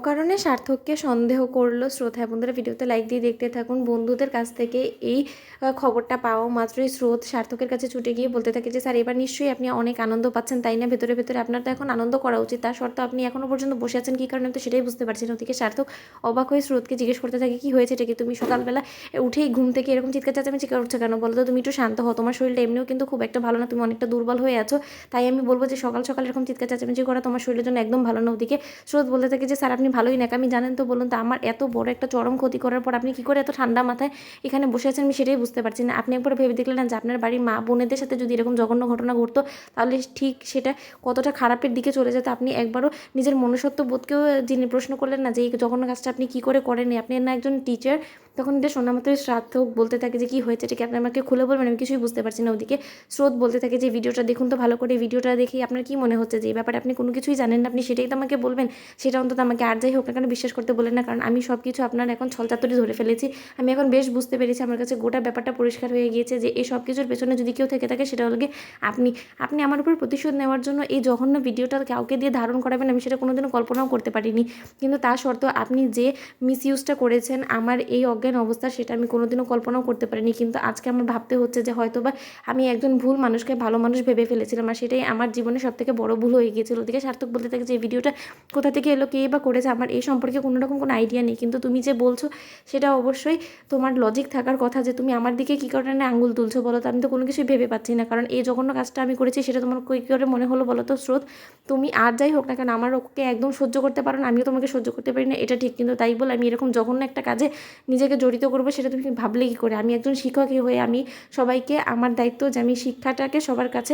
অকারণে সার্থককে সন্দেহ করলো স্রোত। হ্যাঁ বন্ধুরা, ভিডিওতে লাইক দিয়ে দেখতে থাকুন। বন্ধুদের কাছ থেকে এই খবরটা পাওয়া মাত্রই স্রোত সার্থকের কাছে ছুটে গিয়ে বলতে থাকে যে স্যার, এবার নিশ্চয়ই আপনি অনেক আনন্দ পাচ্ছেন, তাই না? ভেতরে ভেতরে আপনার তো এখন আনন্দ করা উচিত, তার সত্ত্বেও আপনি এখনও পর্যন্ত বসে আছেন কী কারণে? আমি তো সেটাই বুঝতে পারছি না। ওদিকে সার্থক অবাক হয়ে স্রোতকে জিজ্ঞেস করতে থাকে, কি হয়েছে এটা কি? তুমি সকালবেলা উঠেই ঘুম থেকে এরকম চিৎকার চেঁচামেচি করছো কেন? বলো তো, তুমি একটু শান্ত হও, তোমার শরীরটা এমনিও কিন্তু খুব একটা ভালো না, তুমি অনেকটা দুর্বল হয়ে আছো। তাই আমি বলবো যে সকাল সকাল এরকম চিৎকার চেঁচামেচি করা তোমার শরীরের জন্য একদম ভালো না। ওদিকে স্রোত বলতে থাকে যে স্যার, আপনি ভালোই ন্যাকামি জানেন তো, বলুন তো আমার এত বড় একটা চরম ক্ষতি করার পর আপনি কী করে এত ঠান্ডা মাথায় এখানে বসে আছেন? আমি সেটাই বুঝতে পারছি না। আপনি একবার ভেবে দেখলেন না যে আপনার বাড়ির মা বোনেদের সাথে যদি এরকম জঘন্য ঘটনা ঘটতো, তাহলে ঠিক সেটা কতটা খারাপের দিকে চলে যেত? আপনি একবারও নিজের মনুষ্যত্ব বোধকেও যিনি প্রশ্ন করলেন না যে এই জঘন্য কাজটা আপনি কী করে করেননি? আপনি না একজন টিচার। তখন এটা শোনা মাত্রই সার্থক বলতে থাকে যে কী হয়েছে, এটা কি আপনি আমাকে খুলে বলবেন? আমি কিছুই বুঝতে পারছি না। ওদিকে স্রোত বলতে থাকে যে ভিডিওটা দেখুন তো ভালো করে, ভিডিওটা দেখেই আপনার কী মনে হচ্ছে যে এই ব্যাপারে আপনি কোনো কিছুই জানেন না? আপনি সেটাই তো আমাকে বলবেন। সেটা অন্তত আমাকে আর যাই হোক না কেন বিশ্বাস করতে বলেন না, কারণ আমি সব কিছু আপনার এখন ছলচাতুরি ধরে ফেলেছি। আমি এখন বেশ বুঝতে পেরেছি, আমার কাছে গোটা ব্যাপারটা পরিষ্কার হয়ে গিয়েছে যে এই সব কিছুর পেছনে যদি কেউ থেকে থাকে সেটা হলো গিয়ে আপনি। আপনি আমার উপর প্রতিশোধ নেওয়ার জন্য এই জঘন্য ভিডিওটা কাউকে দিয়ে ধারণ করাবেন, আমি সেটা কোনোদিনও কল্পনাও করতে পারিনি। কিন্তু তা সত্ত্বেও আপনি যে মিসইউজটা করেছেন আমার এই অজ্ঞান অবস্থা, সেটা আমি কোনোদিনও কল্পনাও করতে পারিনি। কিন্তু আজকে আমার ভাবতে হচ্ছে যে হয়তোবা আমি একজন ভুল মানুষকে ভালো মানুষ ভেবে ফেলেছিলাম, আর সেটাই আমার জীবনে সবথেকে বড় ভুল হয়ে গিয়েছিল। ওদিকে সার্থক বলতে থাকে যে এই ভিডিওটা কোথা থেকে এলো, কে বা করেছে, আমার এই সম্পর্কে কোনো রকম কোনো আইডিয়া নেই। কিন্তু তুমি যে বলছো সেটা অবশ্যই তোমার লজিক থাকার কথা, যে তুমি আমার দিকে কী কারণে আঙুল তুলছো বলো তো? আমি তো কোনো কিছুই ভেবে পাচ্ছি না, কারণ এই জঘন্য কাজটা আমি করেছি সেটা তোমার কী করে মনে হলো বলো তো স্রোত? তুমি আর যাই হোক না কেন আমার ওকে একদম সহ্য করতে পারো না, আমিও তোমাকে সহ্য করতে পারি না, এটা ঠিক। কিন্তু তাই বলে আমি এরকম জঘন্য একটা কাজে নিজেকে জড়িত করবো, সেটা তুমি ভাবলে কী করে? আমি একজন শিক্ষক হয়ে আমি সবাইকে, আমার দায়িত্ব যে আমি শিক্ষাটাকে সবার কাছে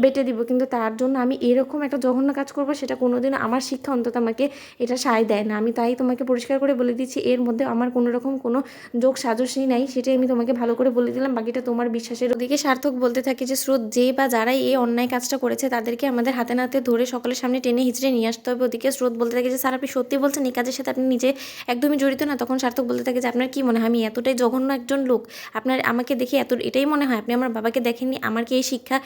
বেটে দিব, কিন্তু তার জন্য আমি এরকম একটা জঘন্য কাজ করবো, সেটা কোনোদিনও আমার শিক্ষা অন্তত আমাকে এটা সায় দেয় না। আমি তাই তোমাকে পরিষ্কার করে বলে দিচ্ছি, এর মধ্যে আমার কোনো রকম কোনো যোগ সাজসই নাই, সেটাই আমি তোমাকে ভালো করে বলে দিলাম, বাকিটা তোমার বিশ্বাসের। ওদিকে সার্থক বলতে থাকে যে স্রোত, যে বা যারাই এই অন্যায় কাজটা করেছে তাদেরকে আমাদের হাতে নাতে ধরে সকলের সামনে টেনে হিঁচড়ে নিয়ে আসতে হবে। ওদিকে স্রোত বলতে থাকে যে স্যার, আপনি সত্যি বলছেন এই কাজের সাথে আপনি নিজে একদমই জড়িত না? তখন সার্থক বলতে থাকে যে আপনার কি মনে হয় আমি এতটাই জঘন্য একজন লোক? আপনার আমাকে দেখে এটাই মনে হয়? আপনি আমার বাবাকে দেখেননি? আমার কি এই শিক্ষা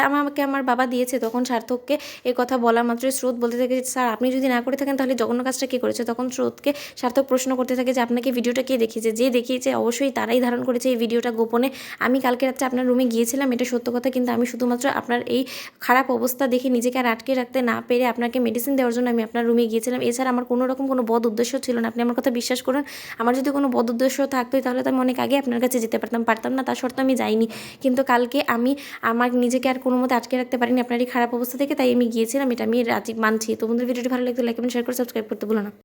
আমাকে আমার বাবা দিয়েছে? তখন সার্থককে এই কথা বলা মাত্রই স্রোত বলতে থাকে যে স্যার, আপনি যদি না করে থাকেন তাহলে জঘন্য কাজটা কে করেছে? তখন স্রোতকে সার্থক প্রশ্ন করতে থাকে যে আপনাকে ভিডিওটা কে দেখিয়েছে? যে দেখিয়েছে অবশ্যই তারাই ধারণ করেছে এই ভিডিওটা গোপনে। আমি কালকে রাত্রে আপনার রুমে গিয়েছিলাম, এটা সত্য কথা, কিন্তু আমি শুধুমাত্র আপনার এই খারাপ অবস্থা দেখে নিজেকে আর আটকে রাখতে না পেরে আপনাকে মেডিসিন দেওয়ার জন্য আমি আপনার রুমে গিয়েছিলাম। এছাড়া আমার কোনো রকম কোনো বদ উদ্দেশ্য ছিল না। আপনি আমার কথা বিশ্বাস করুন, আমার যদি কোনো বদ উদ্দেশ্য থাকতোই তাহলে তো আমি অনেক আগে আপনার কাছে যেতে পারতাম না, তার সত্ত্বেও আমি যাইনি। কিন্তু কালকে আমি আমার নিজেকে আর কোনো মতে আটকে রাখতে পারিনি আপনার এই খারাপ অবস্থা থেকে, তাই আমি গিয়েছিলাম, এটা আমি রাজি মানছি। তো বন্ধুদের ভিডিওটি ভালো লাগলে লাইক কমেন্ট শেয়ার করে সাবস্ক্রাইব করতে ভুলো না।